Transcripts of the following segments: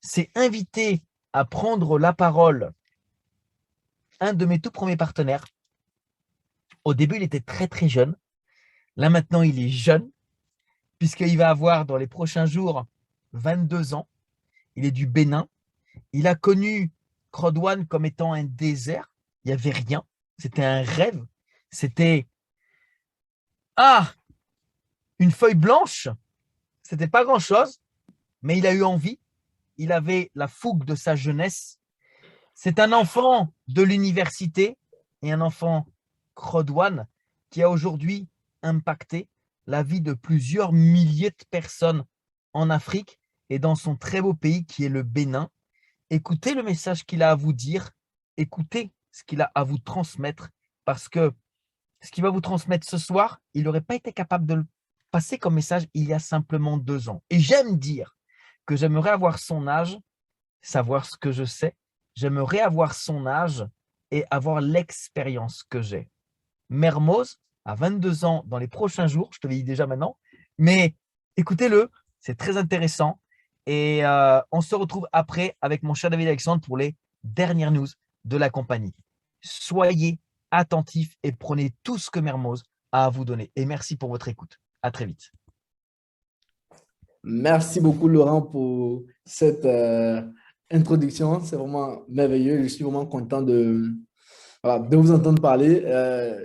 c'est inviter à prendre la parole un de mes tout premiers partenaires. Au début, il était très très jeune. Là maintenant, il est jeune, puisqu'il va avoir dans les prochains jours 22 ans. Il est du Bénin. Il a connu Crodouane comme étant un désert. Il n'y avait rien. C'était un rêve. C'était une feuille blanche. C'était pas grand-chose, mais il a eu envie. Il avait la fougue de sa jeunesse. C'est un enfant de l'université et un enfant Crodouane qui a aujourd'hui impacté la vie de plusieurs milliers de personnes en Afrique et dans son très beau pays qui est le Bénin. Écoutez le message qu'il a à vous dire, écoutez ce qu'il a à vous transmettre, parce que ce qu'il va vous transmettre ce soir, il n'aurait pas été capable de le passer comme message il y a simplement 2 ans. Et j'aime dire que j'aimerais avoir son âge, savoir ce que je sais, j'aimerais avoir son âge et avoir l'expérience que j'ai. Mermoz a 22 ans dans les prochains jours, je te le dis déjà maintenant, mais écoutez-le, c'est très intéressant. Et on se retrouve après avec mon cher David Alexandre pour les dernières news de la compagnie. Soyez attentifs et prenez tout ce que Mermoz a à vous donner. Et merci pour votre écoute. À très vite. Merci beaucoup, Laurent, pour cette introduction. C'est vraiment merveilleux. Je suis vraiment content voilà, de vous entendre parler.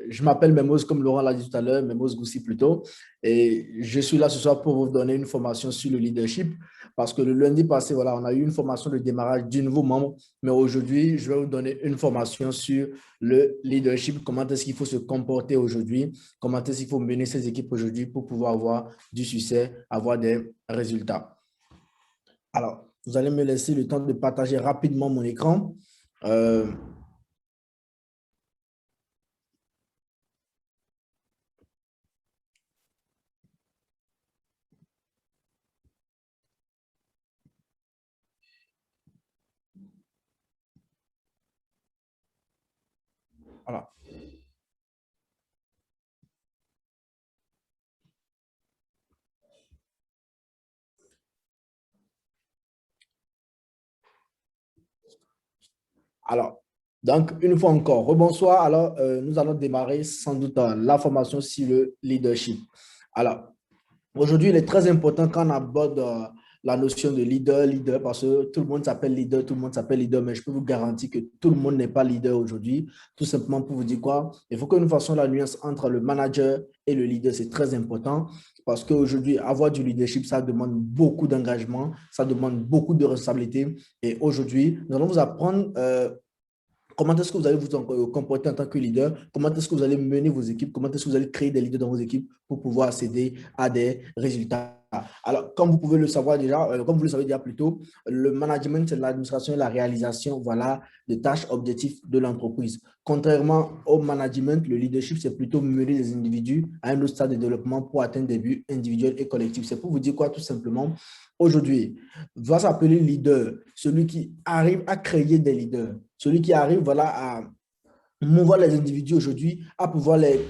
Je m'appelle Mermoz, comme Laurent l'a dit tout à l'heure, Mermoz Goussi plutôt. Et je suis là ce soir pour vous donner une formation sur le leadership. Parce que le lundi passé, voilà, on a eu une formation de démarrage du nouveau membre. Mais aujourd'hui, je vais vous donner une formation sur le leadership. Comment est-ce qu'il faut se comporter aujourd'hui? Comment est-ce qu'il faut mener ses équipes aujourd'hui pour pouvoir avoir du succès, avoir des résultats. Alors, vous allez me laisser le temps de partager rapidement mon écran. Voilà. Alors, donc, une fois encore, rebonsoir. Alors, nous allons démarrer sans doute la formation sur le leadership. Alors, aujourd'hui, il est très important quand on aborde la notion de leader, parce que tout le monde s'appelle leader, mais je peux vous garantir que tout le monde n'est pas leader aujourd'hui. Tout simplement pour vous dire quoi? Il faut que nous fassions la nuance entre le manager et le leader. C'est très important parce qu'aujourd'hui, avoir du leadership, ça demande beaucoup d'engagement, ça demande beaucoup de responsabilité. Et aujourd'hui, nous allons vous apprendre comment est-ce que vous allez vous comporter en tant que leader? Comment est-ce que vous allez mener vos équipes? Comment est-ce que vous allez créer des leaders dans vos équipes pour pouvoir accéder à des résultats? Alors, comme vous pouvez le savoir déjà, comme vous le savez déjà plus tôt, le management, c'est l'administration et la réalisation, voilà, des tâches objectifs de l'entreprise. Contrairement au management, le leadership, c'est plutôt mener les individus à un autre stade de développement pour atteindre des buts individuels et collectifs. C'est pour vous dire quoi, tout simplement? Aujourd'hui, va s'appeler leader, celui qui arrive à créer des leaders, celui qui arrive voilà, à mouvoir les individus aujourd'hui, à pouvoir les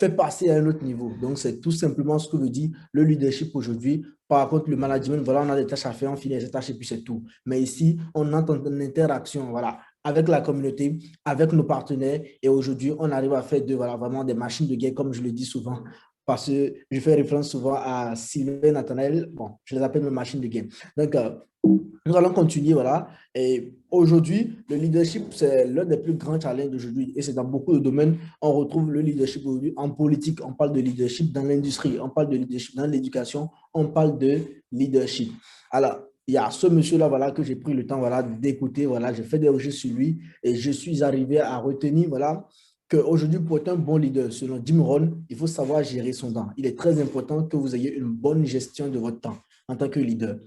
faire passer à un autre niveau. Donc, c'est tout simplement ce que veut dire le leadership aujourd'hui. Par contre, le management, voilà, on a des tâches à faire, on finit les tâches et puis c'est tout. Mais ici, on entre en interaction, voilà, avec la communauté, avec nos partenaires. Et aujourd'hui, on arrive à faire voilà, vraiment des machines de guerre, comme je le dis souvent. Parce que je fais référence souvent à Sylvain Nathanaël. Bon, je les appelle mes machines de guerre. Donc, nous allons continuer, voilà. Et aujourd'hui, le leadership, c'est l'un des plus grands challenges d'aujourd'hui. Et c'est dans beaucoup de domaines, on retrouve le leadership aujourd'hui. En politique, on parle de leadership dans l'industrie, on parle de leadership dans l'éducation, on parle de leadership. Alors, il y a ce monsieur-là, voilà, que j'ai pris le temps, voilà, d'écouter, voilà, j'ai fait des recherches sur lui et je suis arrivé à retenir, voilà, qu'aujourd'hui, pour être un bon leader, selon Jim Rohn, il faut savoir gérer son temps. Il est très important que vous ayez une bonne gestion de votre temps en tant que leader.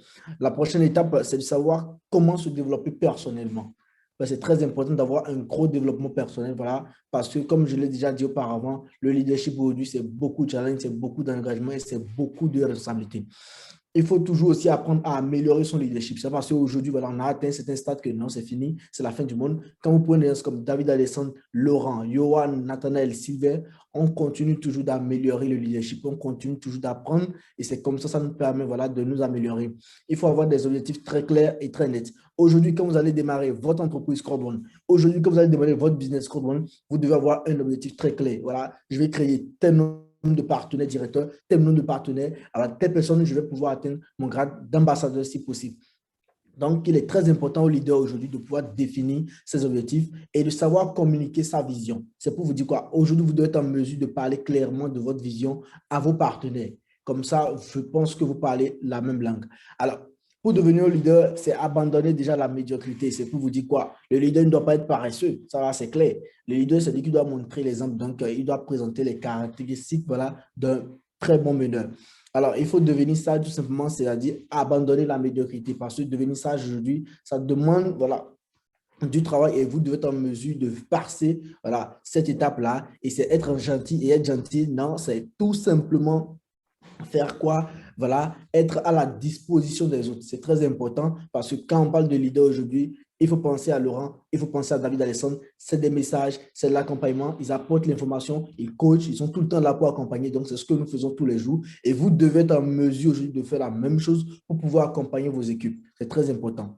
La prochaine étape, c'est de savoir comment se développer personnellement. C'est très important d'avoir un gros développement personnel, voilà, parce que comme je l'ai déjà dit auparavant, le leadership aujourd'hui, c'est beaucoup de challenge, c'est beaucoup d'engagement et c'est beaucoup de responsabilité. il faut toujours aussi apprendre à améliorer son leadership. C'est parce qu'aujourd'hui, voilà, on a atteint un certain stade que non, c'est fini, c'est la fin du monde. Quand vous prenez des gens comme David Alessandre, Laurent, Johan, Nathanaël, Sylvain, on continue toujours d'améliorer le leadership, on continue toujours d'apprendre et c'est comme ça nous permet voilà, de nous améliorer. Il faut avoir des objectifs très clairs et très nets. Aujourd'hui, quand vous allez démarrer votre entreprise Scoreborn, aujourd'hui, quand vous allez démarrer votre business Scoreborn, vous devez avoir un objectif très clair. Voilà, je vais créer tel nombre de partenaires directeurs, tel nombre de partenaires, alors telle personne, je vais pouvoir atteindre mon grade d'ambassadeur si possible. Donc, il est très important au leader aujourd'hui de pouvoir définir ses objectifs et de savoir communiquer sa vision. C'est pour vous dire quoi? Aujourd'hui, vous devez être en mesure de parler clairement de votre vision à vos partenaires. Comme ça, je pense que vous parlez la même langue. Alors, pour devenir leader, c'est abandonner déjà la médiocrité. C'est pour vous dire quoi? Le leader ne doit pas être paresseux. Ça va, c'est clair. Le leader, c'est lui qui doit montrer l'exemple. Donc, il doit présenter les caractéristiques voilà, d'un très bon meneur. Alors, il faut devenir sage tout simplement, c'est-à-dire abandonner la médiocrité. Parce que devenir sage aujourd'hui, ça demande voilà, du travail et vous devez être en mesure de passer voilà, cette étape-là. Et c'est être gentil. Et être gentil, non, c'est tout simplement faire quoi? Voilà, être à la disposition des autres. C'est très important parce que quand on parle de leader aujourd'hui, il faut penser à Laurent, il faut penser à David Alessandre. C'est des messages, c'est de l'accompagnement. Ils apportent l'information, ils coachent, ils sont tout le temps là pour accompagner. Donc, c'est ce que nous faisons tous les jours. Et vous devez être en mesure aujourd'hui de faire la même chose pour pouvoir accompagner vos équipes. C'est très important.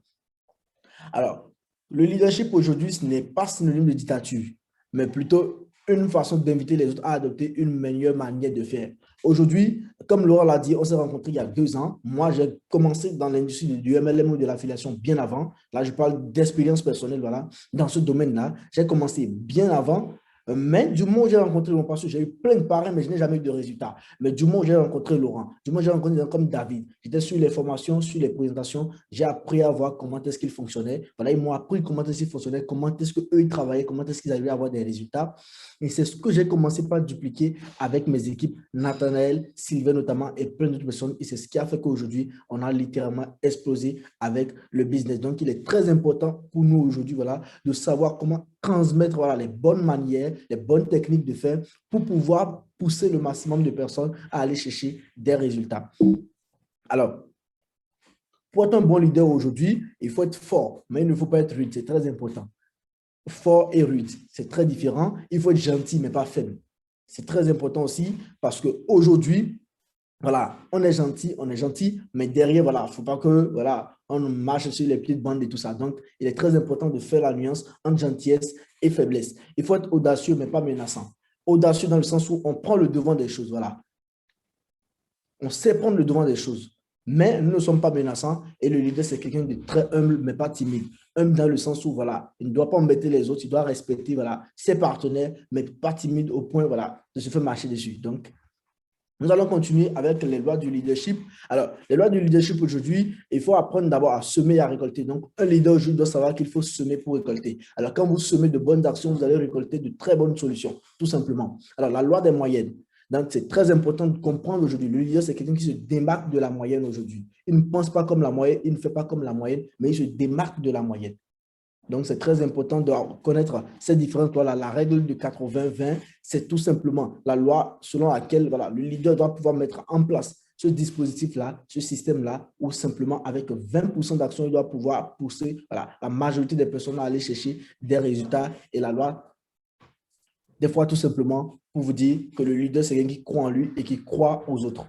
Alors, le leadership aujourd'hui, ce n'est pas synonyme de dictature, mais plutôt une façon d'inviter les autres à adopter une meilleure manière de faire. Aujourd'hui, comme Laurent l'a dit, on s'est rencontrés il y a 2 ans. Moi, j'ai commencé dans l'industrie du MLM ou de l'affiliation bien avant. Là, je parle d'expérience personnelle, voilà, dans ce domaine-là. J'ai commencé bien avant. Mais du moment où j'ai rencontré mon pasteur, j'ai eu plein de parrains, mais je n'ai jamais eu de résultats. Mais du moment où j'ai rencontré Laurent, du moment où j'ai rencontré des gens comme David, j'étais sur les formations, sur les présentations, j'ai appris à voir comment est-ce qu'ils fonctionnaient. Voilà, ils m'ont appris comment est-ce qu'ils fonctionnaient, comment est-ce qu'eux, ils travaillaient, comment est-ce qu'ils arrivaient à avoir des résultats. Et c'est ce que j'ai commencé par dupliquer avec mes équipes, Nathanaël, Sylvain notamment, et plein d'autres personnes. Et c'est ce qui a fait qu'aujourd'hui, on a littéralement explosé avec le business. Donc, il est très important pour nous aujourd'hui, voilà, de savoir comment transmettre voilà, les bonnes manières, les bonnes techniques de faire pour pouvoir pousser le maximum de personnes à aller chercher des résultats. Alors, pour être un bon leader aujourd'hui, il faut être fort, mais il ne faut pas être rude, c'est très important. Fort et rude, c'est très différent. Il faut être gentil, mais pas faible. C'est très important aussi parce qu'aujourd'hui, voilà, on est gentil, mais derrière, voilà, il ne faut pas que, voilà, on marche sur les petites bandes et tout ça. Donc, il est très important de faire la nuance entre gentillesse et faiblesse. Il faut être audacieux, mais pas menaçant. Audacieux dans le sens où on prend le devant des choses, voilà. On sait prendre le devant des choses, mais nous ne sommes pas menaçants. Et le leader, c'est quelqu'un de très humble, mais pas timide. Humble dans le sens où, voilà, il ne doit pas embêter les autres, il doit respecter, voilà, ses partenaires, mais pas timide au point, voilà, de se faire marcher dessus. Donc, nous allons continuer avec les lois du leadership. Alors, les lois du leadership aujourd'hui, il faut apprendre d'abord à semer et à récolter. Donc, un leader aujourd'hui doit savoir qu'il faut semer pour récolter. Alors, quand vous semez de bonnes actions, vous allez récolter de très bonnes solutions, tout simplement. Alors, la loi des moyennes. Donc, c'est très important de comprendre aujourd'hui. Le leader, c'est quelqu'un qui se démarque de la moyenne aujourd'hui. Il ne pense pas comme la moyenne, il ne fait pas comme la moyenne, mais il se démarque de la moyenne. Donc, c'est très important de connaître ces différentes lois-là. La règle de 80-20, c'est tout simplement la loi selon laquelle voilà, le leader doit pouvoir mettre en place ce dispositif-là, ce système-là, ou simplement avec 20% d'action, il doit pouvoir pousser voilà, la majorité des personnes à aller chercher des résultats. Et la loi, des fois, tout simplement, pour vous dire que le leader, c'est quelqu'un qui croit en lui et qui croit aux autres.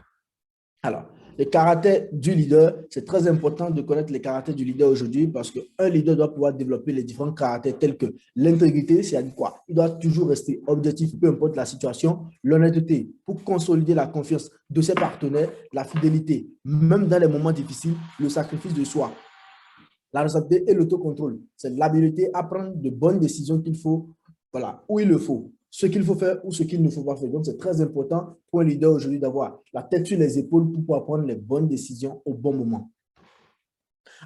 Alors, le caractère du leader, c'est très important de connaître les caractères du leader aujourd'hui parce qu'un leader doit pouvoir développer les différents caractères tels que l'intégrité, c'est-à-dire quoi? Il doit toujours rester objectif, peu importe la situation, l'honnêteté pour consolider la confiance de ses partenaires, la fidélité, même dans les moments difficiles, le sacrifice de soi. La responsabilité et l'autocontrôle, c'est l'habilité à prendre de bonnes décisions qu'il faut, voilà, où il le faut, ce qu'il faut faire ou ce qu'il ne faut pas faire. Donc, c'est très important pour un leader aujourd'hui d'avoir la tête sur les épaules pour pouvoir prendre les bonnes décisions au bon moment.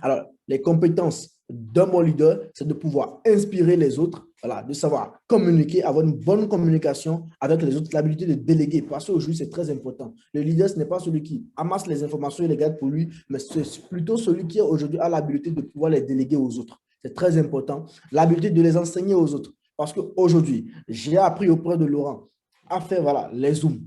Alors, les compétences d'un bon leader, c'est de pouvoir inspirer les autres, voilà, de savoir communiquer, avoir une bonne communication avec les autres, l'habilité de déléguer. Parce qu'aujourd'hui, c'est très important. Le leader, ce n'est pas celui qui amasse les informations et les garde pour lui, mais c'est plutôt celui qui aujourd'hui a l'habilité de pouvoir les déléguer aux autres. C'est très important. L'habilité de les enseigner aux autres. Parce qu'aujourd'hui, j'ai appris auprès de Laurent à faire voilà, les zooms.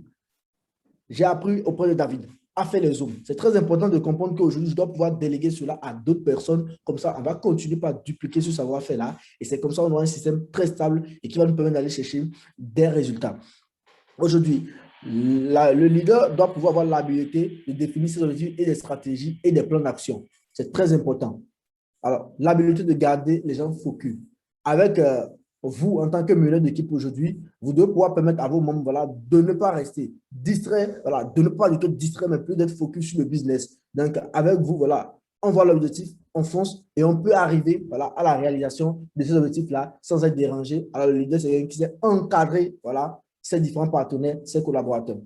J'ai appris auprès de David a fait les hommes. C'est très important de comprendre qu'aujourd'hui, je dois pouvoir déléguer cela à d'autres personnes. Comme ça, on va continuer par dupliquer ce savoir-faire-là. Et c'est comme ça qu'on aura un système très stable et qui va nous permettre d'aller chercher des résultats. Aujourd'hui, le leader doit pouvoir avoir l'habilité de définir ses objectifs et des stratégies et des plans d'action. C'est très important. Alors, l'habilité de garder les gens focus. Avec vous, en tant que meneur d'équipe aujourd'hui, vous devez pouvoir permettre à vos membres voilà, de ne pas rester distraits, voilà, de ne pas du tout distraire, mais plus d'être focus sur le business. Donc, avec vous, voilà, on voit l'objectif, on fonce et on peut arriver voilà, à la réalisation de ces objectifs-là sans être dérangé. Alors, le leader, c'est quelqu'un qui sait encadrer voilà, ses différents partenaires, ses collaborateurs.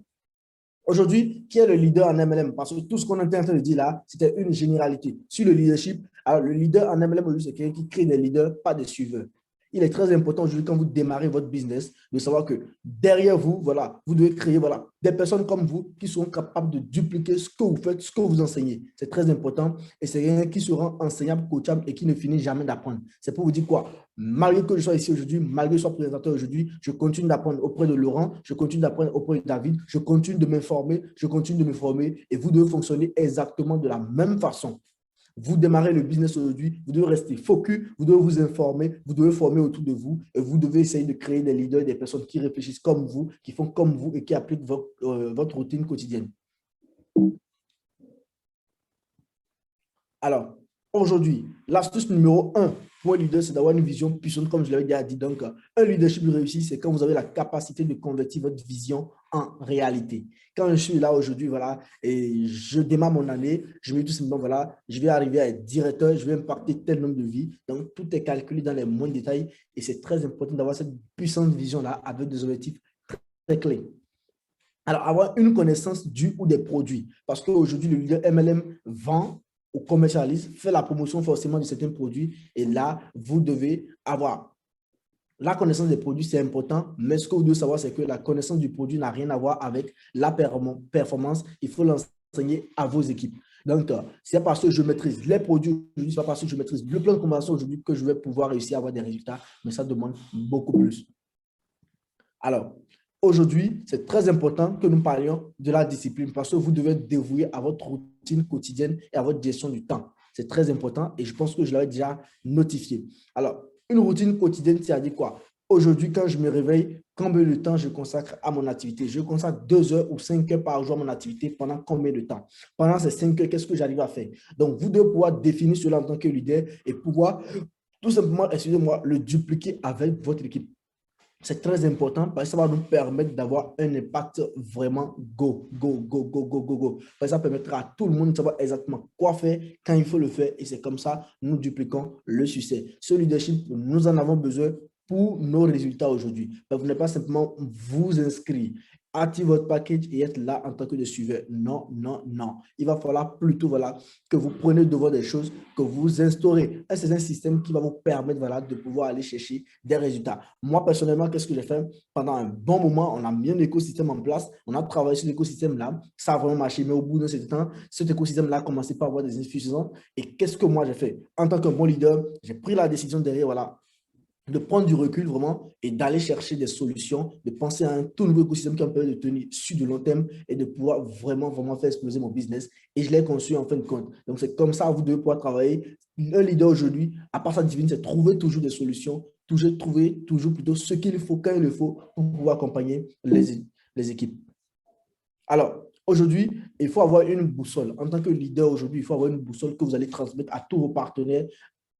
Aujourd'hui, qui est le leader en MLM? Parce que tout ce qu'on était en train de dire là, c'était une généralité. Sur le leadership, alors le leader en MLM aujourd'hui, c'est quelqu'un qui crée des leaders, pas des suiveurs. Il est très important aujourd'hui quand vous démarrez votre business de savoir que derrière vous, voilà, vous devez créer voilà, des personnes comme vous qui seront capables de dupliquer ce que vous faites, ce que vous enseignez. C'est très important et c'est quelqu'un qui sera enseignable, coachable et qui ne finit jamais d'apprendre. C'est pour vous dire quoi? Malgré que je sois ici aujourd'hui, malgré que je sois présentateur aujourd'hui, je continue d'apprendre auprès de Laurent, je continue d'apprendre auprès de David, je continue de m'informer, je continue de me former et vous devez fonctionner exactement de la même façon. Vous démarrez le business aujourd'hui, vous devez rester focus, vous devez vous informer, vous devez former autour de vous et vous devez essayer de créer des leaders, des personnes qui réfléchissent comme vous, qui font comme vous et qui appliquent votre routine quotidienne. Alors, aujourd'hui, l'astuce numéro 1 pour un leader, c'est d'avoir une vision puissante, comme je l'avais déjà dit. Donc, un leadership réussi, c'est quand vous avez la capacité de convertir votre vision en réalité. Quand je suis là aujourd'hui, voilà, et je démarre mon année, je me dis tout simplement, voilà, je vais arriver à être directeur, je vais impacter tel nombre de vies. Donc, tout est calculé dans les moindres détails et c'est très important d'avoir cette puissante vision-là avec des objectifs très clés. Alors, avoir une connaissance du ou des produits, parce qu'aujourd'hui, le leader MLM vend ou commercialise, fait la promotion forcément de certains produits. Et là, vous devez avoir la connaissance des produits, c'est important. Mais ce que vous devez savoir, c'est que la connaissance du produit n'a rien à voir avec la performance. Il faut l'enseigner à vos équipes. Donc, c'est parce que je maîtrise les produits aujourd'hui, c'est pas parce que je maîtrise le plan de conversion aujourd'hui que je vais pouvoir réussir à avoir des résultats. Mais ça demande beaucoup plus. Alors, aujourd'hui, c'est très important que nous parlions de la discipline parce que vous devez être dévoué à votre routine quotidienne et à votre gestion du temps. C'est très important et je pense que je l'avais déjà notifié. Alors, une routine quotidienne, c'est-à-dire quoi? Aujourd'hui, quand je me réveille, combien de temps je consacre à mon activité? Je consacre 2 heures ou 5 heures par jour à mon activité pendant combien de temps? Pendant ces 5 heures, qu'est-ce que j'arrive à faire? Donc, vous devez pouvoir définir cela en tant que leader et pouvoir tout simplement, excusez-moi, le dupliquer avec votre équipe. C'est très important parce que ça va nous permettre d'avoir un impact vraiment go, go, go, go, go, go, go. Parce que ça permettra à tout le monde de savoir exactement quoi faire, quand il faut le faire. Et c'est comme ça, nous dupliquons le succès. Ce leadership, nous en avons besoin pour nos résultats aujourd'hui. Vous n'êtes pas simplement vous inscrire, activer votre package et être là en tant que suiveur. Non, non, non. Il va falloir plutôt voilà, que vous preniez devant des choses, que vous instaurez. C'est un système qui va vous permettre voilà, de pouvoir aller chercher des résultats. Moi, personnellement, qu'est-ce que j'ai fait? Pendant un bon moment, on a mis un écosystème en place. On a travaillé sur l'écosystème-là. Ça a vraiment marché. Mais au bout d'un certain temps, cet écosystème-là a commencé par avoir des insuffisances. Et qu'est-ce que moi, j'ai fait? En tant que bon leader, j'ai pris la décision derrière, voilà, de prendre du recul vraiment et d'aller chercher des solutions, de penser à un tout nouveau écosystème qui me permet de tenir sur du long terme et de pouvoir vraiment, vraiment faire exploser mon business. Et je l'ai conçu en fin de compte. Donc, c'est comme ça que vous devez pouvoir travailler. Un leader aujourd'hui, à part sa divine, c'est trouver toujours des solutions, toujours trouver toujours plutôt ce qu'il faut, quand il le faut, pour pouvoir accompagner les équipes. Alors, aujourd'hui, il faut avoir une boussole. En tant que leader aujourd'hui, il faut avoir une boussole que vous allez transmettre à tous vos partenaires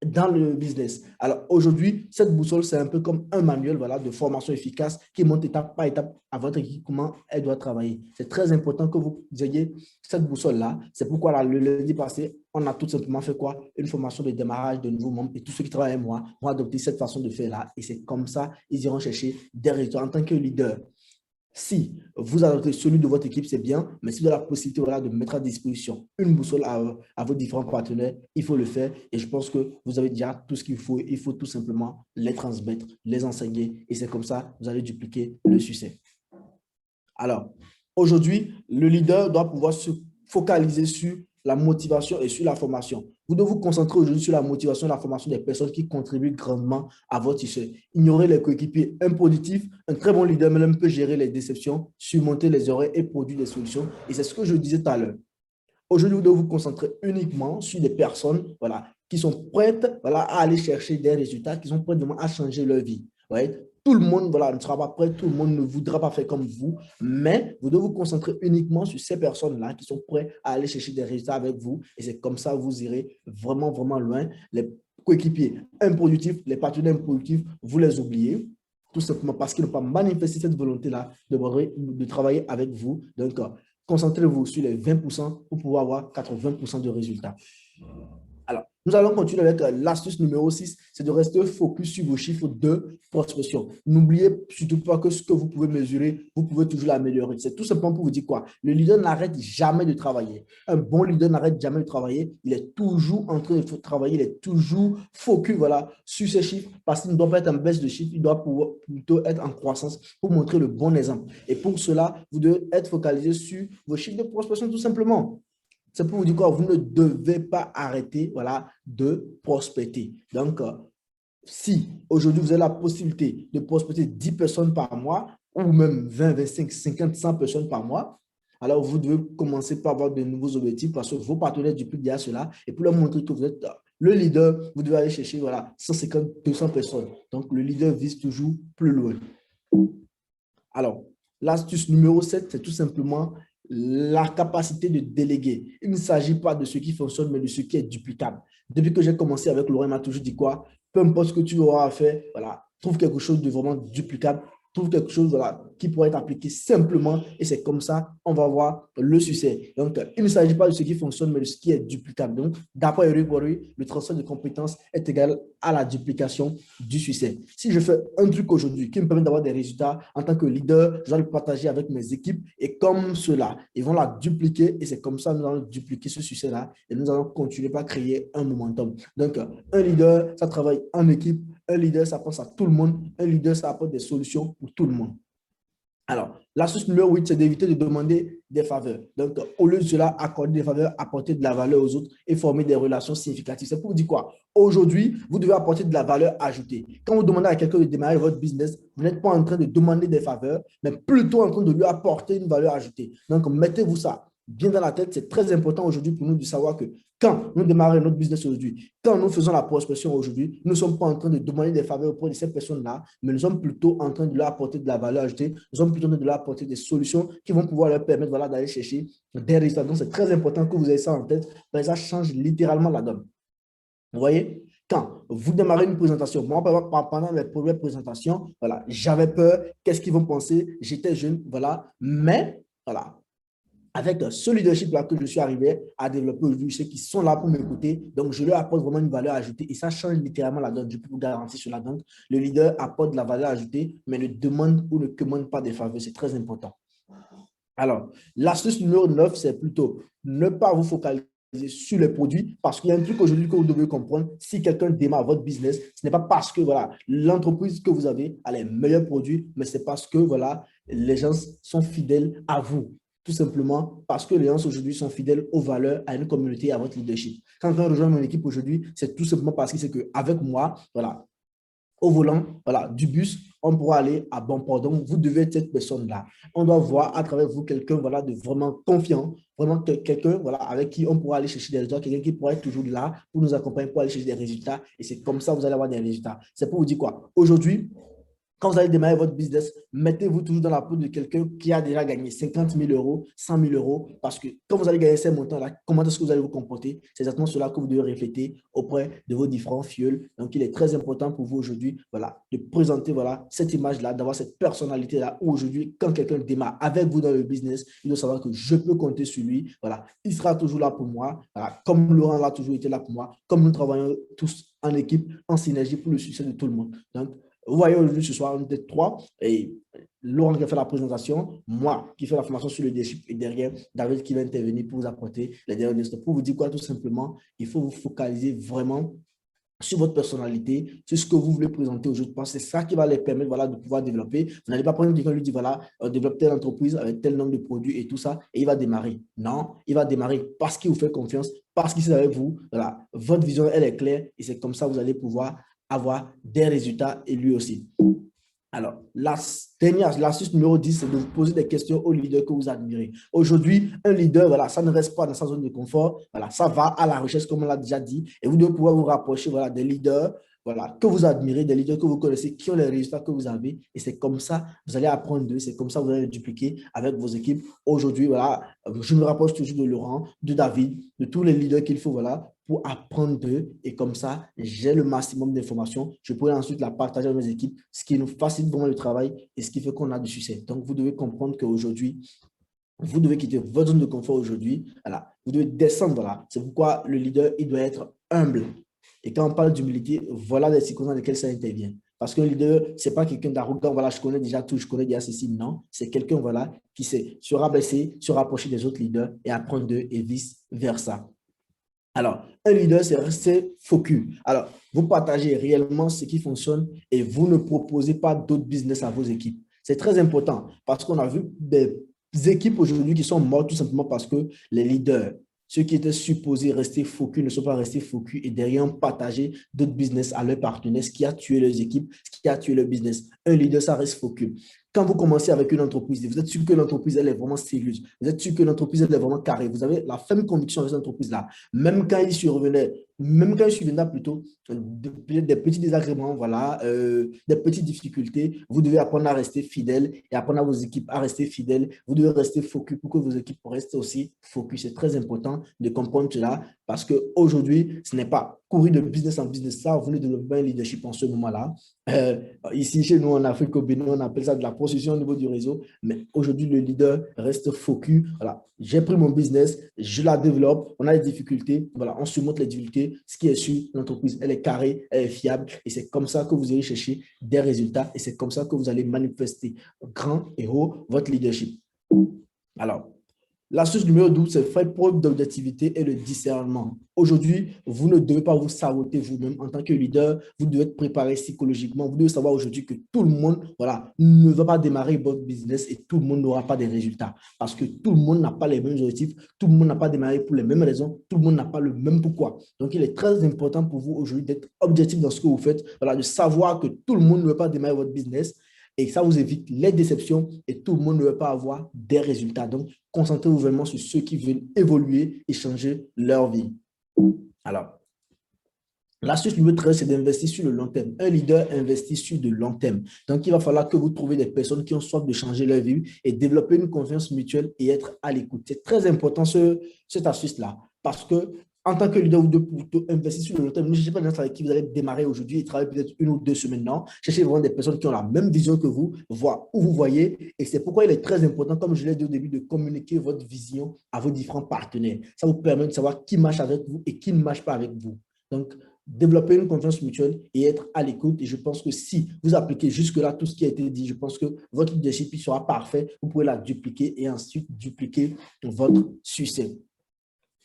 dans le business. Alors aujourd'hui, cette boussole, c'est un peu comme un manuel voilà, de formation efficace qui montre étape par étape à votre équipe comment elle doit travailler. C'est très important que vous ayez cette boussole-là. C'est pourquoi là, le lundi passé, on a tout simplement fait quoi? Une formation de démarrage de nouveaux membres et tous ceux qui travaillent avec moi vont adopter cette façon de faire-là. Et c'est comme ça, ils iront chercher des résultats en tant que leader. Si vous adoptez celui de votre équipe, c'est bien, mais si vous avez la possibilité voilà, de mettre à disposition une boussole à vos différents partenaires, il faut le faire. Et je pense que vous avez déjà tout ce qu'il faut. Il faut tout simplement les transmettre, les enseigner. Et c'est comme ça que vous allez dupliquer le succès. Alors, aujourd'hui, le leader doit pouvoir se focaliser sur la motivation et sur la formation. Vous devez vous concentrer aujourd'hui sur la motivation et la formation des personnes qui contribuent grandement à votre succès. Ignorer les coéquipiers improductifs, un très bon leader même peut gérer les déceptions, surmonter les erreurs et produire des solutions. Et c'est ce que je disais tout à l'heure. Aujourd'hui, vous devez vous concentrer uniquement sur des personnes voilà, qui sont prêtes voilà, à aller chercher des résultats, qui sont prêtes vraiment à changer leur vie. Ouais. Tout le monde voilà, ne sera pas prêt, tout le monde ne voudra pas faire comme vous, mais vous devez vous concentrer uniquement sur ces personnes-là qui sont prêtes à aller chercher des résultats avec vous. Et c'est comme ça que vous irez vraiment, vraiment loin. Les coéquipiers improductifs, les partenaires improductifs, vous les oubliez tout simplement parce qu'ils n'ont pas manifesté cette volonté-là de travailler avec vous. Donc, concentrez-vous sur les 20% pour pouvoir avoir 80% de résultats. Alors, nous allons continuer avec l'astuce numéro 6, c'est de rester focus sur vos chiffres de prospection. N'oubliez surtout pas que ce que vous pouvez mesurer, vous pouvez toujours l'améliorer. C'est tout simplement pour vous dire quoi? Le leader n'arrête jamais de travailler. Un bon leader n'arrête jamais de travailler. Il est toujours en train de travailler, il est toujours focus voilà, sur ses chiffres parce qu'il ne doit pas être en baisse de chiffres, il doit plutôt être en croissance pour montrer le bon exemple. Et pour cela, vous devez être focalisé sur vos chiffres de prospection tout simplement. C'est pour vous dire quoi, vous ne devez pas arrêter voilà, de prospecter. Donc, si aujourd'hui vous avez la possibilité de prospecter 10 personnes par mois, ou même 20, 25, 50, 100 personnes par mois, alors vous devez commencer par avoir de nouveaux objectifs parce que vos partenaires dupliquent déjà cela. Et pour leur montrer que vous êtes le leader, vous devez aller chercher voilà, 150, 200 personnes. Donc, le leader vise toujours plus loin. Alors, l'astuce numéro 7, c'est tout simplement la capacité de déléguer. Il ne s'agit pas de ce qui fonctionne, mais de ce qui est duplicable. Depuis que j'ai commencé avec Laurent, il m'a toujours dit quoi? Peu importe ce que tu auras à faire, voilà, trouve quelque chose de vraiment duplicable, trouve quelque chose voilà, qui pourrait être appliqué simplement et c'est comme ça on va avoir le succès. Donc, il ne s'agit pas de ce qui fonctionne, mais de ce qui est duplicable. Donc, d'après Eric Worre, le transfert de compétences est égal à la duplication du succès. Si je fais un truc aujourd'hui qui me permet d'avoir des résultats en tant que leader, je dois le partager avec mes équipes et comme cela, ils vont la dupliquer et c'est comme ça que nous allons dupliquer ce succès-là et nous allons continuer à créer un momentum. Donc, un leader, ça travaille en équipe. Un leader, ça pense à tout le monde. Un leader, ça apporte des solutions pour tout le monde. Alors, l'astuce numéro 8, c'est d'éviter de demander des faveurs. Donc, au lieu de cela, accorder des faveurs, apporter de la valeur aux autres et former des relations significatives. C'est pour vous dire quoi? Aujourd'hui, vous devez apporter de la valeur ajoutée. Quand vous demandez à quelqu'un de démarrer votre business, vous n'êtes pas en train de demander des faveurs, mais plutôt en train de lui apporter une valeur ajoutée. Donc, mettez-vous ça bien dans la tête. C'est très important aujourd'hui pour nous de savoir que quand nous démarrons notre business aujourd'hui, quand nous faisons la prospection aujourd'hui, nous ne sommes pas en train de demander des faveurs auprès de ces personnes-là, mais nous sommes plutôt en train de leur apporter de la valeur ajoutée, nous sommes plutôt en train de leur apporter des solutions qui vont pouvoir leur permettre voilà, d'aller chercher des résultats. Donc, c'est très important que vous ayez ça en tête, parce que ça change littéralement la donne. Vous voyez? Quand vous démarrez une présentation, moi, pendant mes premières présentations, voilà, j'avais peur, qu'est-ce qu'ils vont penser? J'étais jeune, voilà, mais voilà, avec ce leadership-là que je suis arrivé à développer aujourd'hui, ceux qui sont là pour m'écouter, donc je leur apporte vraiment une valeur ajoutée et ça change littéralement la donne. Je peux vous garantir sur la donne. Le leader apporte de la valeur ajoutée, mais ne demande ou ne commande pas des faveurs. C'est très important. Alors, l'astuce numéro 9, c'est plutôt ne pas vous focaliser sur les produits parce qu'il y a un truc aujourd'hui que vous devez comprendre. Si quelqu'un démarre votre business, ce n'est pas parce que voilà, l'entreprise que vous avez a les meilleurs produits, mais c'est parce que voilà, les gens sont fidèles à vous. Tout simplement parce que les gens aujourd'hui sont fidèles aux valeurs, à une communauté, à votre leadership. Quand on rejoint mon équipe aujourd'hui, c'est tout simplement parce que c'est qu'avec moi, voilà, au volant voilà, du bus, on pourra aller à bon port. Donc, vous devez être cette personne-là. On doit voir à travers vous quelqu'un voilà, de vraiment confiant, vraiment quelqu'un voilà, avec qui on pourra aller chercher des résultats, quelqu'un qui pourra être toujours là pour nous accompagner, pour aller chercher des résultats. Et c'est comme ça que vous allez avoir des résultats. C'est pour vous dire quoi? Aujourd'hui, quand vous allez démarrer votre business, mettez-vous toujours dans la peau de quelqu'un qui a déjà gagné 50 000 euros, 100 000 euros, parce que quand vous allez gagner ces montants-là, comment est-ce que vous allez vous comporter? C'est exactement cela que vous devez refléter auprès de vos différents fioles. Donc, il est très important pour vous aujourd'hui voilà, de présenter voilà, cette image-là, d'avoir cette personnalité-là, où aujourd'hui, quand quelqu'un démarre avec vous dans le business, il doit savoir que je peux compter sur lui. Voilà, il sera toujours là pour moi, voilà, comme Laurent l'a toujours été là pour moi, comme nous travaillons tous en équipe, en synergie pour le succès de tout le monde. Donc, vous voyez aujourd'hui ce soir, on était trois et Laurent qui a fait la présentation, moi qui fais la formation sur le leadership et derrière David qui va intervenir pour vous apporter les derniers instants. Pour vous dire quoi, tout simplement, il faut vous focaliser vraiment sur votre personnalité, sur ce que vous voulez présenter aujourd'hui, parce que c'est ça qui va les permettre voilà, de pouvoir développer. Vous n'allez pas prendre quelqu'un qui lui dit, voilà, développe telle entreprise avec tel nombre de produits et tout ça, et il va démarrer. Non, il va démarrer parce qu'il vous fait confiance, parce qu'il est avec vous. Voilà, votre vision, elle est claire, et c'est comme ça que vous allez pouvoir avoir des résultats et lui aussi. Alors, l'astuce numéro 10, c'est de vous poser des questions aux leaders que vous admirez. Aujourd'hui, un leader, voilà, ça ne reste pas dans sa zone de confort. Voilà, ça va à la recherche, comme on l'a déjà dit. Et vous devez pouvoir vous rapprocher voilà, des leaders voilà, que vous admirez, des leaders que vous connaissez, qui ont les résultats que vous avez. Et c'est comme ça, vous allez apprendre d'eux. C'est comme ça, vous allez dupliquer avec vos équipes. Aujourd'hui, voilà, je me rapproche toujours de Laurent, de David, de tous les leaders qu'il faut, voilà, pour apprendre d'eux. Et comme ça, j'ai le maximum d'informations. Je pourrais ensuite la partager à mes équipes, ce qui nous facilite vraiment le travail et ce qui fait qu'on a du succès. Donc, vous devez comprendre qu'aujourd'hui, vous devez quitter votre zone de confort aujourd'hui. Voilà. Vous devez descendre. Voilà. C'est pourquoi le leader, il doit être humble. Et quand on parle d'humilité, voilà les circonstances dans lesquelles ça intervient. Parce qu'un leader, ce n'est pas quelqu'un d'arrogant, voilà, je connais déjà tout, je connais déjà ceci. Non, c'est quelqu'un voilà, qui sait se rabaisser, se rapprocher des autres leaders et apprendre d'eux et vice-versa. Alors, un leader, c'est rester focus. Alors, vous partagez réellement ce qui fonctionne et vous ne proposez pas d'autres business à vos équipes. C'est très important parce qu'on a vu des équipes aujourd'hui qui sont mortes tout simplement parce que les leaders, ceux qui étaient supposés rester focus, ne sont pas restés focus et derrière ont partagé d'autres business à leurs partenaires, ce qui a tué leurs équipes, ce qui a tué leur business. Un leader, ça reste focus. Quand vous commencez avec une entreprise, vous êtes sûr que l'entreprise, elle est vraiment sérieuse. Vous êtes sûr que l'entreprise, elle est vraiment carrée. Vous avez la ferme conviction de cette entreprise-là. Même quand il survenait plutôt des petits désagréments, voilà, des petites difficultés, vous devez apprendre à rester fidèle et apprendre à vos équipes à rester fidèles. Vous devez rester focus pour que vos équipes restent aussi focus. C'est très important de comprendre cela parce qu'aujourd'hui, ce n'est pas courir de business en business. Ça, vous venez de développer un leadership en ce moment-là. Ici, chez nous, en Afrique, au Bénin, on appelle ça de la procession au niveau du réseau. Mais aujourd'hui, le leader reste focus. Voilà, j'ai pris mon business, je la développe, on a des difficultés. Voilà, on surmonte les difficultés. Ce qui est sûr, l'entreprise, elle est carrée, elle est fiable. Et c'est comme ça que vous allez chercher des résultats. Et c'est comme ça que vous allez manifester grand et haut votre leadership. Alors, l'astuce numéro 12, c'est faire preuve d'objectivité et de discernement. Aujourd'hui, vous ne devez pas vous saboter vous-même en tant que leader. Vous devez être préparé psychologiquement. Vous devez savoir aujourd'hui que tout le monde voilà, ne va pas démarrer votre business et tout le monde n'aura pas des résultats. Parce que tout le monde n'a pas les mêmes objectifs. Tout le monde n'a pas démarré pour les mêmes raisons. Tout le monde n'a pas le même pourquoi. Donc, il est très important pour vous aujourd'hui d'être objectif dans ce que vous faites. Voilà, de savoir que tout le monde ne veut pas démarrer votre business. Et ça vous évite les déceptions et tout le monde ne veut pas avoir des résultats. Donc, concentrez-vous vraiment sur ceux qui veulent évoluer et changer leur vie. Alors, l'astuce numéro 13, c'est d'investir sur le long terme. Un leader investit sur le long terme. Donc, il va falloir que vous trouviez des personnes qui ont soif de changer leur vie et développer une confiance mutuelle et être à l'écoute. C'est très important cette astuce-là parce que en tant que leader, vous devez plutôt investir sur le long terme. Ne cherchez pas des gens avec qui vous allez démarrer aujourd'hui et travailler peut-être 1 ou 2 semaines. Non, cherchez vraiment des personnes qui ont la même vision que vous, voir où vous voyez. Et c'est pourquoi il est très important, comme je l'ai dit au début, de communiquer votre vision à vos différents partenaires. Ça vous permet de savoir qui marche avec vous et qui ne marche pas avec vous. Donc, développer une confiance mutuelle et être à l'écoute. Et je pense que si vous appliquez jusque-là tout ce qui a été dit, je pense que votre leadership sera parfait. Vous pouvez la dupliquer et ensuite dupliquer votre succès.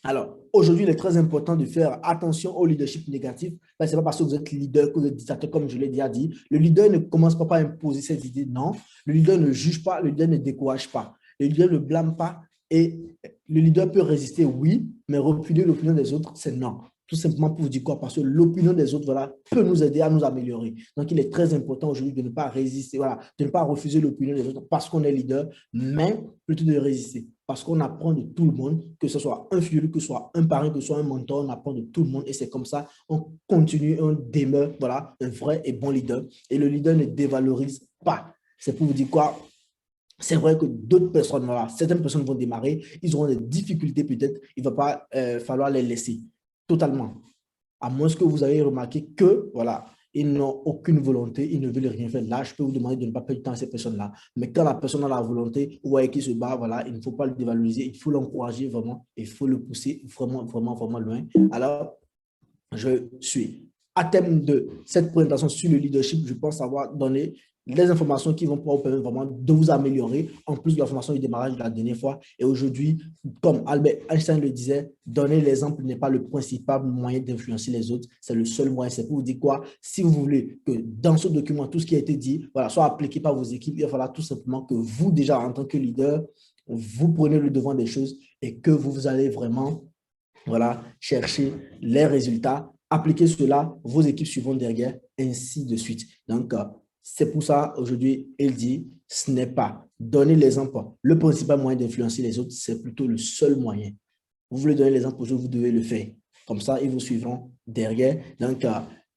Alors, aujourd'hui, il est très important de faire attention au leadership négatif. Ce n'est pas parce que vous êtes leader que vous êtes dictateur, comme je l'ai déjà dit. Le leader ne commence pas par imposer ses idées, non. Le leader ne juge pas, le leader ne décourage pas. Le leader ne blâme pas et le leader peut résister, oui, mais refuser l'opinion des autres, c'est non. Tout simplement pour vous dire quoi? Parce que l'opinion des autres voilà, peut nous aider à nous améliorer. Donc, il est très important aujourd'hui de ne pas résister, voilà, de ne pas refuser l'opinion des autres parce qu'on est leader, mais plutôt de résister. Parce qu'on apprend de tout le monde, que ce soit un filleul, que ce soit un parrain, que ce soit un mentor, on apprend de tout le monde et c'est comme ça, on continue, on demeure voilà, un vrai et bon leader. Et le leader ne dévalorise pas. C'est pour vous dire quoi? C'est vrai que d'autres personnes, voilà, certaines personnes vont démarrer, ils auront des difficultés peut-être, il ne va pas falloir les laisser totalement. À moins que vous ayez remarqué que, voilà, ils n'ont aucune volonté, ils ne veulent rien faire. Là, je peux vous demander de ne pas perdre du temps à ces personnes-là. Mais quand la personne a la volonté, vous voyez qu'il se bat, voilà, il ne faut pas le dévaloriser, il faut l'encourager vraiment, il faut le pousser vraiment, vraiment, vraiment loin. Alors, je suis à thème de cette présentation sur le leadership, je pense avoir donné les informations qui vont pouvoir vous permettre vraiment de vous améliorer, en plus de la formation du démarrage de la dernière fois. Et aujourd'hui, comme Albert Einstein le disait, donner l'exemple n'est pas le principal moyen d'influencer les autres, c'est le seul moyen. C'est pour vous dire quoi? Si vous voulez que dans ce document, tout ce qui a été dit, voilà, soit appliqué par vos équipes, il va falloir tout simplement que vous, déjà en tant que leader, vous prenez le devant des choses et que vous allez vraiment, voilà, chercher les résultats, appliquer cela, vos équipes suivront derrière, ainsi de suite. Donc, c'est pour ça, aujourd'hui, il dit, ce n'est pas donner l'exemple. Le principal moyen d'influencer les autres, c'est plutôt le seul moyen. Vous voulez donner l'exemple, vous devez le faire. Comme ça, ils vous suivront derrière. Donc,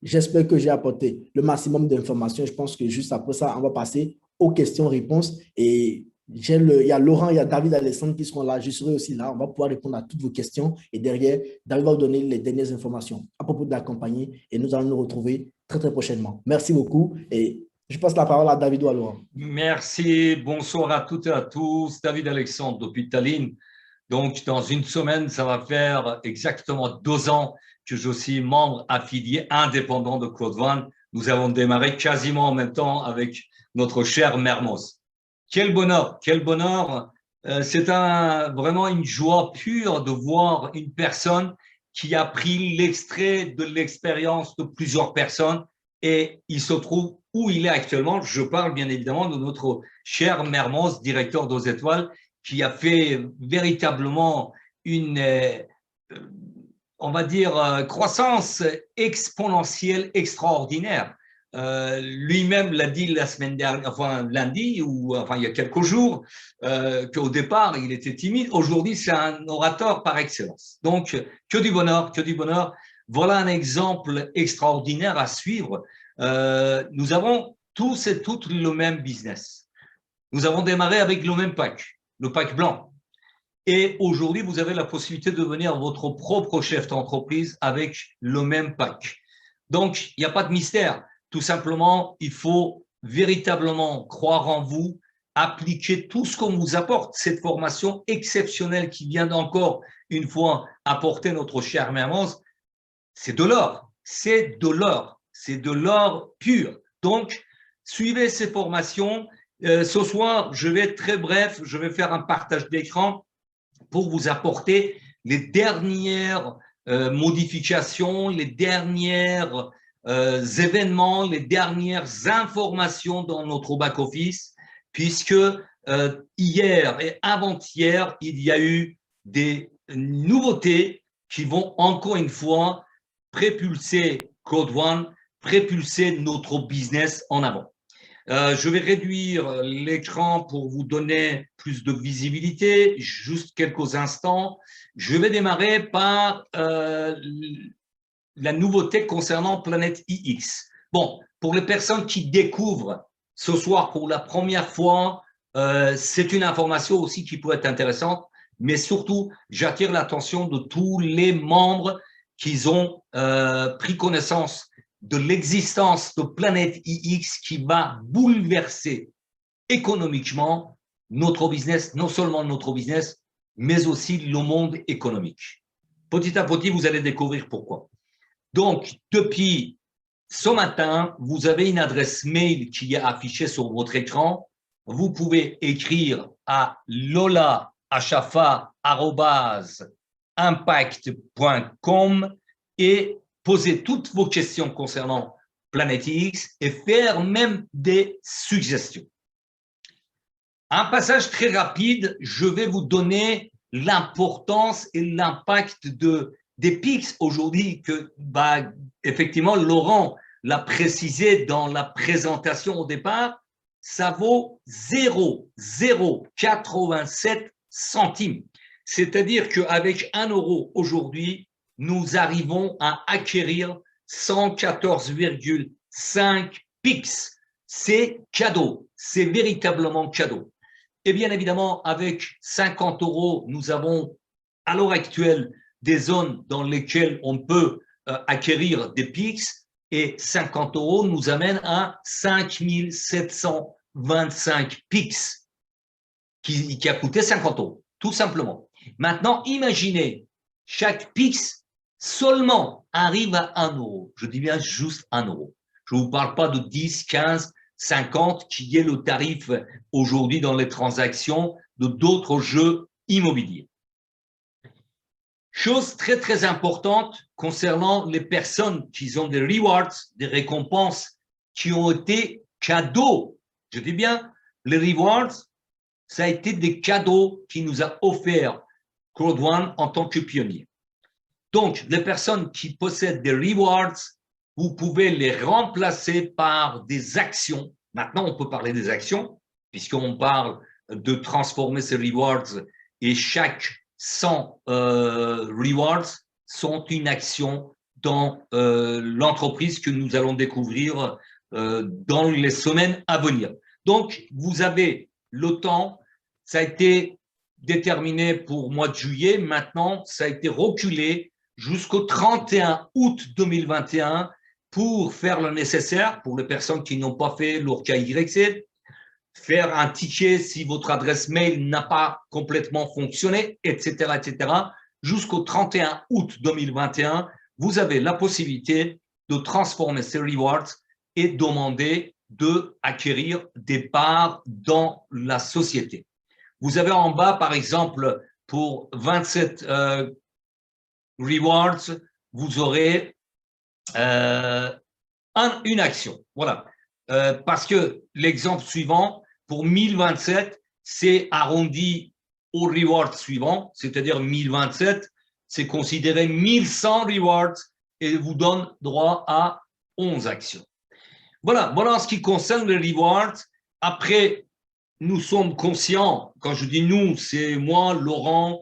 j'espère que j'ai apporté le maximum d'informations. Je pense que juste après ça, on va passer aux questions-réponses. Et il y a Laurent, il y a David, Alexandre qui seront là. Je serai aussi là. On va pouvoir répondre à toutes vos questions. Et derrière, David va vous donner les dernières informations à propos de la compagnie. Et nous allons nous retrouver très, très prochainement. Merci beaucoup. Et je passe la parole à David ou à Laurent. Merci. Bonsoir à toutes et à tous. David Alexandre depuis Tallinn. Donc, dans une semaine, ça va faire exactement 2 ans que je suis membre affilié indépendant de Code One. Nous avons démarré quasiment en même temps avec notre cher Mermoz. Quel bonheur, quel bonheur. C'est vraiment une joie pure de voir une personne qui a pris l'extrait de l'expérience de plusieurs personnes et il se trouve où il est actuellement. Je parle bien évidemment de notre cher Mermoz, directeur d'Aux Étoiles, qui a fait véritablement une, on va dire, croissance exponentielle extraordinaire. Lui-même l'a dit la semaine dernière, enfin lundi ou enfin il y a quelques jours, qu'au départ il était timide. Aujourd'hui, c'est un orateur par excellence. Donc que du bonheur, que du bonheur. Voilà un exemple extraordinaire à suivre. Nous avons tous et toutes le même business. Nous avons démarré avec le même pack, le pack blanc. Et aujourd'hui, vous avez la possibilité de devenir votre propre chef d'entreprise avec le même pack. Donc, il n'y a pas de mystère. Tout simplement, il faut véritablement croire en vous, appliquer tout ce qu'on vous apporte, cette formation exceptionnelle qui vient encore une fois apporter notre cher Mermoz. C'est de l'or, c'est de l'or, c'est de l'or pur. Donc, suivez ces formations. Ce soir, je vais être très bref, je vais faire un partage d'écran pour vous apporter les dernières modifications, les derniers événements, les dernières informations dans notre back-office, puisque hier et avant-hier, il y a eu des nouveautés qui vont encore une fois propulser Code One, propulser notre business en avant. Je vais réduire l'écran pour vous donner plus de visibilité, juste quelques instants. Je vais démarrer par la nouveauté concernant Planète iX. Bon, pour les personnes qui découvrent ce soir pour la première fois, c'est une information aussi qui peut être intéressante, mais surtout, j'attire l'attention de tous les membres qui ont pris connaissance de l'existence de Planète iX qui va bouleverser économiquement notre business, non seulement notre business, mais aussi le monde économique. Petit à petit, vous allez découvrir pourquoi. Donc, depuis ce matin, vous avez une adresse mail qui est affichée sur votre écran. Vous pouvez écrire à lolahachafa@impact.com et poser toutes vos questions concernant Planète X et faire même des suggestions. Un passage très rapide, je vais vous donner l'importance et l'impact des PIX aujourd'hui que, effectivement, Laurent l'a précisé dans la présentation au départ, ça vaut 0,087 centimes. C'est-à-dire qu'avec 1 euro aujourd'hui, nous arrivons à acquérir 114,5 PIX. C'est cadeau, c'est véritablement cadeau. Et bien évidemment, avec 50 euros, nous avons à l'heure actuelle des zones dans lesquelles on peut acquérir des PIX et 50 euros nous amène à 5725 PIX qui a coûté 50 euros, tout simplement. Maintenant, imaginez, chaque PIX seulement arrive à 1 euro. Je dis bien juste 1 euro. Je ne vous parle pas de 10, 15, 50 qui est le tarif aujourd'hui dans les transactions de d'autres jeux immobiliers. Chose très, très importante concernant les personnes qui ont des rewards, des récompenses qui ont été cadeaux. Je dis bien, les rewards, ça a été des cadeaux qui nous a offert Crowd One en tant que pionnier. Donc, les personnes qui possèdent des rewards, vous pouvez les remplacer par des actions. Maintenant, on peut parler des actions, puisqu'on parle de transformer ces rewards et chaque 100 rewards sont une action dans l'entreprise que nous allons découvrir dans les semaines à venir. Donc, vous avez le temps, ça a été déterminé pour mois de juillet, maintenant ça a été reculé jusqu'au 31 août 2021 pour faire le nécessaire pour les personnes qui n'ont pas fait leur KYC, faire un ticket si votre adresse mail n'a pas complètement fonctionné, etc., etc. Jusqu'au 31 août 2021, vous avez la possibilité de transformer ces rewards et demander d'acquérir des parts dans la société. Vous avez en bas, par exemple, pour 27 rewards, vous aurez une action. Voilà. Parce que l'exemple suivant, pour 1027, c'est arrondi au reward suivant, c'est-à-dire 1027, c'est considéré 1100 rewards et vous donne droit à 11 actions. Voilà, voilà en ce qui concerne les rewards. Après, nous sommes conscients, quand je dis nous, c'est moi, Laurent,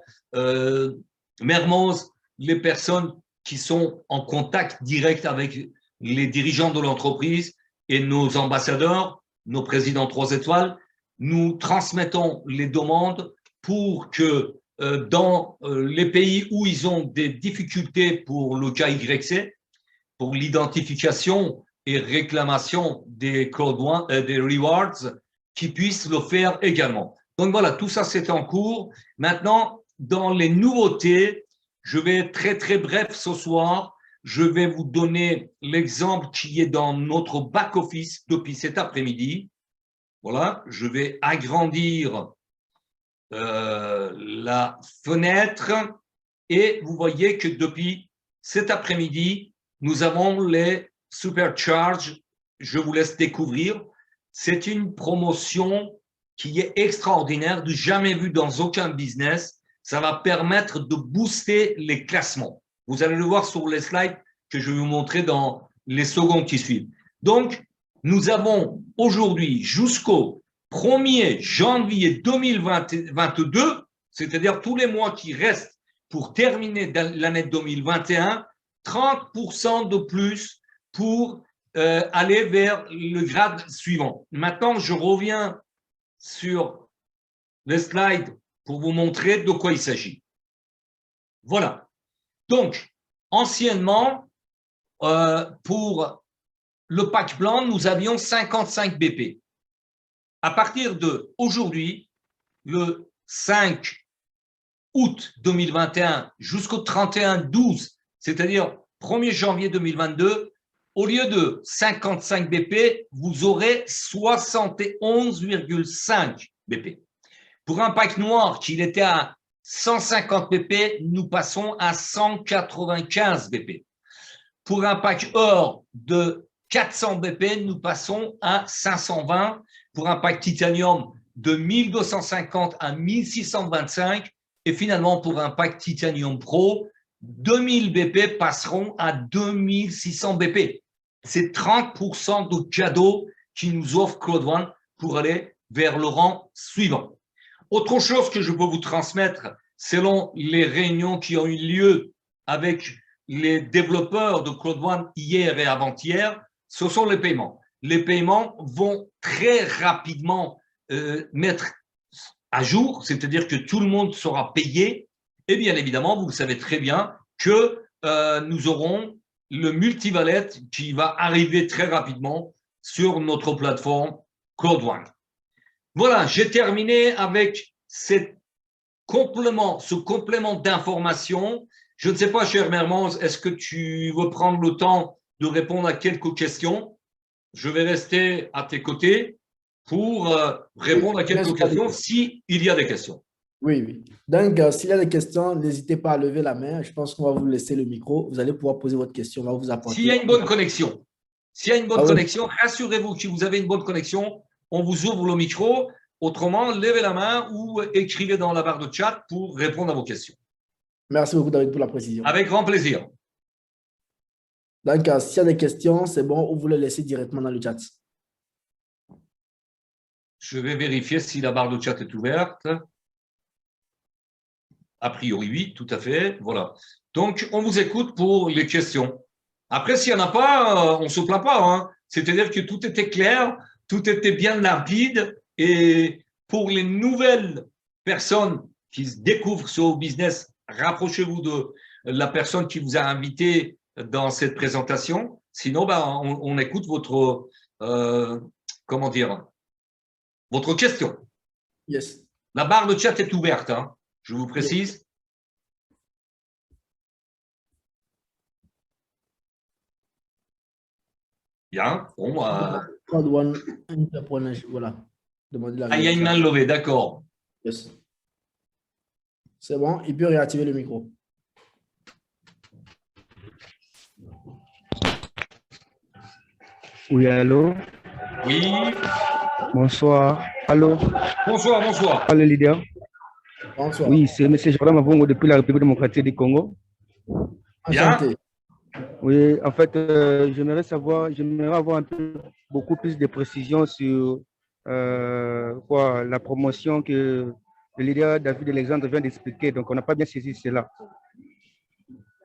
Mermoz, les personnes qui sont en contact direct avec les dirigeants de l'entreprise et nos ambassadeurs, nos présidents 3 étoiles, nous transmettons les demandes pour que dans les pays où ils ont des difficultés pour le KYC, pour l'identification et réclamation des rewards, qui puissent le faire également. Donc voilà, tout ça c'est en cours. Maintenant, dans les nouveautés, je vais être très très bref ce soir. Je vais vous donner l'exemple qui est dans notre back-office depuis cet après-midi. Voilà, je vais agrandir la fenêtre et vous voyez que depuis cet après-midi, nous avons les supercharges. Je vous laisse découvrir. C'est une promotion qui est extraordinaire, du jamais vu dans aucun business. Ça va permettre de booster les classements. Vous allez le voir sur les slides que je vais vous montrer dans les secondes qui suivent. Donc, nous avons aujourd'hui jusqu'au 1er janvier 2022, c'est-à-dire tous les mois qui restent pour terminer l'année 2021, 30% de plus pour aller vers le grade suivant. Maintenant, je reviens sur le slide pour vous montrer de quoi il s'agit. Voilà. Donc, anciennement, pour le pack blanc, nous avions 55 BP. À partir d'aujourd'hui, le 5 août 2021 jusqu'au 31/12, c'est-à-dire 1er janvier 2022, au lieu de 55 BP, vous aurez 71,5 BP. Pour un pack noir qui était à 150 BP, nous passons à 195 BP. Pour un pack or de 400 BP, nous passons à 520. Pour un pack titanium de 1250 à 1625. Et finalement, pour un pack titanium pro, 2000 BP passeront à 2600 BP. C'est 30% de cadeaux qui nous offre Crowd One pour aller vers le rang suivant. Autre chose que je peux vous transmettre, selon les réunions qui ont eu lieu avec les développeurs de Crowd One hier et avant-hier, ce sont les paiements. Les paiements vont très rapidement mettre à jour, c'est-à-dire que tout le monde sera payé. Et bien évidemment, vous le savez très bien que nous aurons le multivalet qui va arriver très rapidement sur notre plateforme Crowd One. Voilà, j'ai terminé avec ce complément d'information. Je ne sais pas, cher Mermoz, est-ce que tu veux prendre le temps de répondre à quelques questions? je vais rester à tes côtés pour répondre à quelques questions s'il y a des questions. Oui, oui. Donc, s'il y a des questions, n'hésitez pas à lever la main. Je pense qu'on va vous laisser le micro. Vous allez pouvoir poser votre question. On va vous apporter. S'il y a une bonne connexion, rassurez-vous que si vous avez une bonne connexion, on vous ouvre le micro. Autrement, levez la main ou écrivez dans la barre de chat pour répondre à vos questions. Merci beaucoup, David, pour la précision. Avec grand plaisir. Donc, s'il y a des questions, c'est bon, ou vous les laissez directement dans le chat. Je vais vérifier si la barre de chat est ouverte. A priori, oui, tout à fait. Voilà. Donc, on vous écoute pour les questions. Après, s'il n'y en a pas, on ne se plaint pas. Hein. C'est-à-dire que tout était clair, tout était bien limpide. Et pour les nouvelles personnes qui se découvrent ce business, rapprochez-vous de la personne qui vous a invité dans cette présentation. Sinon, on écoute votre, votre question. Yes. La barre de chat est ouverte, hein, je vous précise. Bien. Bon, voilà. Il y a une main levée, d'accord. Yes. C'est bon, il peut réactiver le micro. Oui, allô? Oui. Bonsoir. Allô? Bonsoir, bonsoir. Allô, leader? Bonsoir. Oui, c'est M. Jordan Mavongo depuis la République démocratique du Congo. Enchanté. Oui, en fait, j'aimerais avoir beaucoup plus de précisions sur la promotion que le leader David Alexandre vient d'expliquer. Donc, on n'a pas bien saisi cela.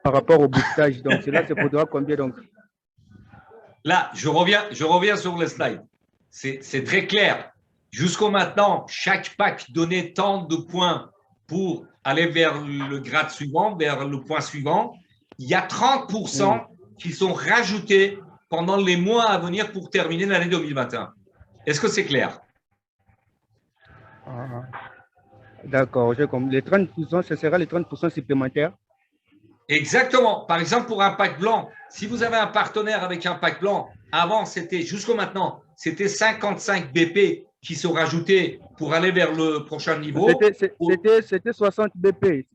Par rapport au boostage. Donc, cela se produira combien donc? Là, je reviens sur le slide. C'est très clair. Jusqu'au maintenant, chaque pack donnait tant de points pour aller vers le grade suivant, vers le point suivant. Il y a 30% qui sont rajoutés pendant les mois à venir pour terminer l'année 2021. Est-ce que c'est clair? D'accord, j'ai compris. Les 30%, ce sera les 30% supplémentaires? Exactement. Par exemple, pour un pack blanc, si vous avez un partenaire avec un pack blanc, avant, c'était jusqu'au maintenant, c'était 55 BP qui sont rajoutés pour aller vers le prochain niveau. C'était 60 BP.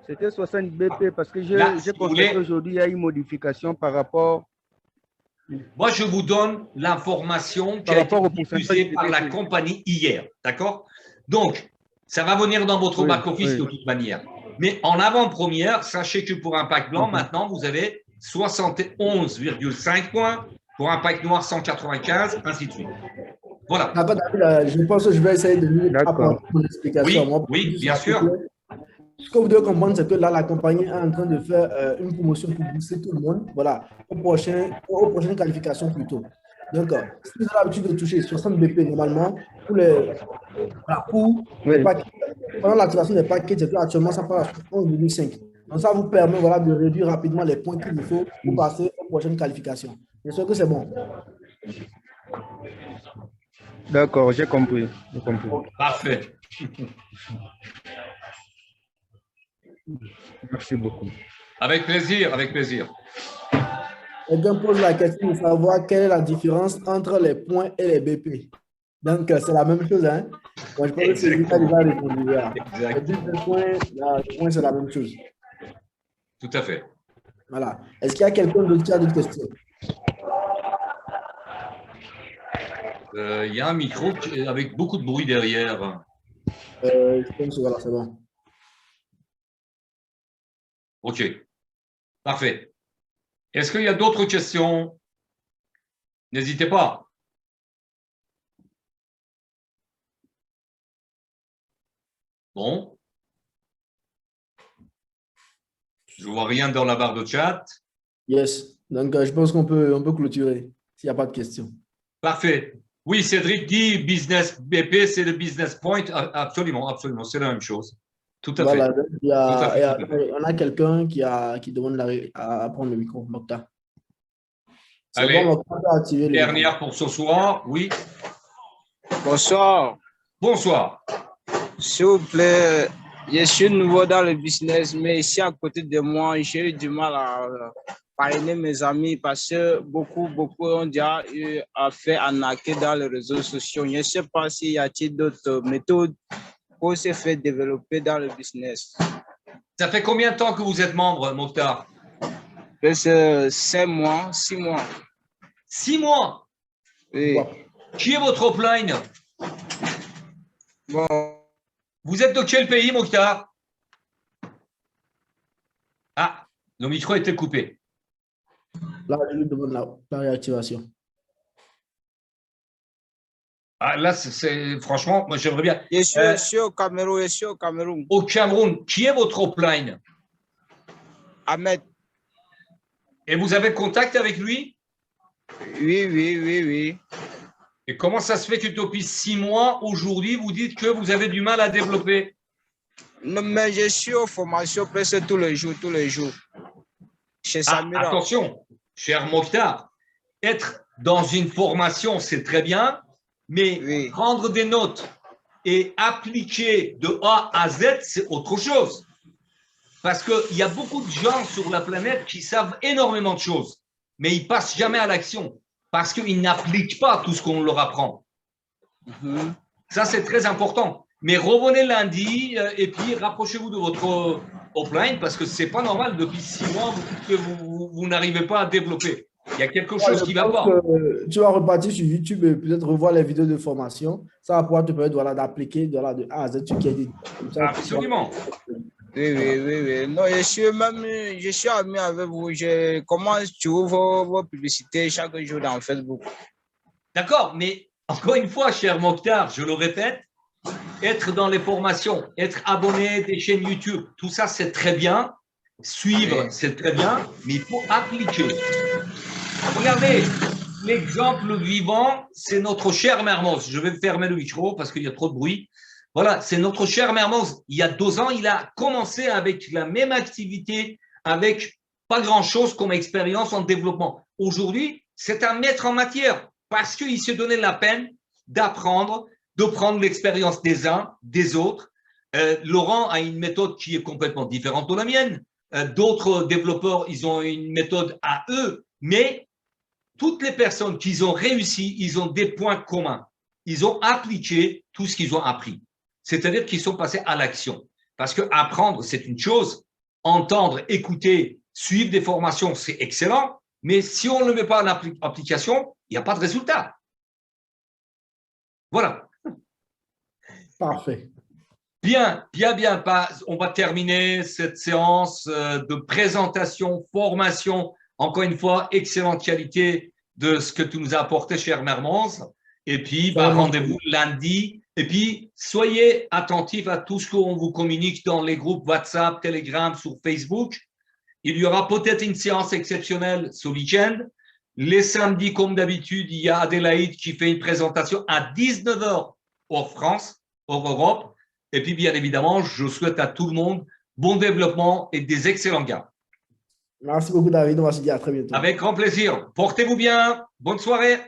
C'était 60 BP parce que j'ai constaté qu'aujourd'hui, il y a une modification par rapport. Moi, je vous donne l'information qui a été diffusée par la compagnie hier. D'accord? Donc, ça va venir dans votre back-office de toute manière. Mais en avant-première, sachez que pour un pack blanc, maintenant, vous avez 71,5 points. Pour un pack noir, 195, ainsi de suite. Voilà. Je pense que je vais essayer de vous apporter mon explication. Oui, bien sûr. Ce que vous devez comprendre, c'est que là, la compagnie est en train de faire une promotion pour booster tout le monde, voilà, aux prochaines qualifications plutôt. Donc, si vous avez l'habitude de toucher 60 BP normalement, pendant l'activation des paquets, c'est que actuellement, ça part à 11,5. Donc, ça vous permet de réduire rapidement les points qu'il vous faut pour passer aux prochaines qualifications. Je suis sûr que c'est bon. D'accord, j'ai compris. Parfait. Merci beaucoup. Avec plaisir, avec plaisir. Quelqu'un pose la question de savoir quelle est la différence entre les points et les BP. Donc, c'est la même chose. Hein? Moi, je pense que c'est lui qui a déjà répondu. Les points, c'est la même chose. Tout à fait. Voilà. Est-ce qu'il y a quelqu'un d'autre qui a d'autres questions? Il y a un micro avec beaucoup de bruit derrière. Je pense que voilà, c'est bon. OK. Parfait. Est-ce qu'il y a d'autres questions? N'hésitez pas. Bon. Je ne vois rien dans la barre de chat. Yes. Donc, je pense qu'on peut clôturer s'il n'y a pas de questions. Parfait. Oui, Cédric dit business BP, c'est le business point. Absolument, absolument. C'est la même chose. Tout à fait. On a quelqu'un qui demande à prendre le micro. Mokhtar. Allez, bon, dernière pour ce soir. Oui. Bonsoir. Bonsoir. S'il vous plaît, je suis nouveau dans le business, mais ici à côté de moi, j'ai eu du mal parrainer mes amis parce que beaucoup ont déjà fait arnaquer dans les réseaux sociaux. Je ne sais pas s'il y a d'autres méthodes pour se faire développer dans le business. Ça fait combien de temps que vous êtes membre, Mokhtar? 6 mois. 6 mois. Oui. Qui est votre upline? Bon. Vous êtes de quel pays, Mokhtar? Ah, le micro était coupé. Là, je lui demande la réactivation. Ah, là, franchement, moi j'aimerais bien. Je suis au Cameroun. Au Cameroun, qui est votre upline? Ahmed. Et vous avez contact avec lui? Oui. Et comment ça se fait que depuis 6 mois, aujourd'hui, vous dites que vous avez du mal à développer? Non, mais je suis aux formations presque tous les jours. Chez Samira. Attention, cher Mokhtar, être dans une formation, c'est très bien, mais prendre des notes et appliquer de A à Z, c'est autre chose. Parce qu'il y a beaucoup de gens sur la planète qui savent énormément de choses, mais ils ne passent jamais à l'action parce qu'ils n'appliquent pas tout ce qu'on leur apprend. Ça, c'est très important. Mais revenez lundi et puis rapprochez-vous de votre offline parce que ce n'est pas normal. Depuis 6 mois, que vous n'arrivez pas à développer. Il y a quelque chose qui ne va pas. Tu vas repartir sur YouTube et peut-être revoir les vidéos de formation. Ça va pouvoir te permettre d'appliquer de A à Z. Absolument. Oui. Non, je suis ami avec vous. Comment tu ouvres vos publicités chaque jour dans Facebook? D'accord, mais encore une fois, cher Mokhtar, je le répète, être dans les formations, être abonné des chaînes YouTube, tout ça, c'est très bien. Suivre, c'est très bien, mais il faut appliquer. Regardez, l'exemple vivant, c'est notre cher Mermoz. Je vais fermer le micro parce qu'il y a trop de bruit. Voilà, c'est notre cher Mermoz. Il y a 2 ans, il a commencé avec la même activité, avec pas grand-chose comme expérience en développement. Aujourd'hui, c'est un maître en matière parce qu'il s'est donné la peine d'apprendre, de prendre l'expérience des uns, des autres. Laurent a une méthode qui est complètement différente de la mienne. D'autres développeurs, ils ont une méthode à eux, mais toutes les personnes qui ont réussi, ils ont des points communs. Ils ont appliqué tout ce qu'ils ont appris. C'est-à-dire qu'ils sont passés à l'action. Parce que apprendre, c'est une chose. Entendre, écouter, suivre des formations, c'est excellent. Mais si on ne le met pas en application, il n'y a pas de résultat. Voilà. Parfait. Bien. On va terminer cette séance de présentation, formation. Encore une fois, excellente qualité de ce que tu nous as apporté, cher Mermoz. Et puis, rendez-vous lundi. Et puis, soyez attentifs à tout ce qu'on vous communique dans les groupes WhatsApp, Telegram, sur Facebook. Il y aura peut-être une séance exceptionnelle ce week-end. Les samedis, comme d'habitude, il y a Adélaïde qui fait une présentation à 19h hors France, hors Europe. Et puis, bien évidemment, je souhaite à tout le monde bon développement et des excellents gains. Merci beaucoup, David. On va se dire à très bientôt. Avec grand plaisir. Portez-vous bien. Bonne soirée.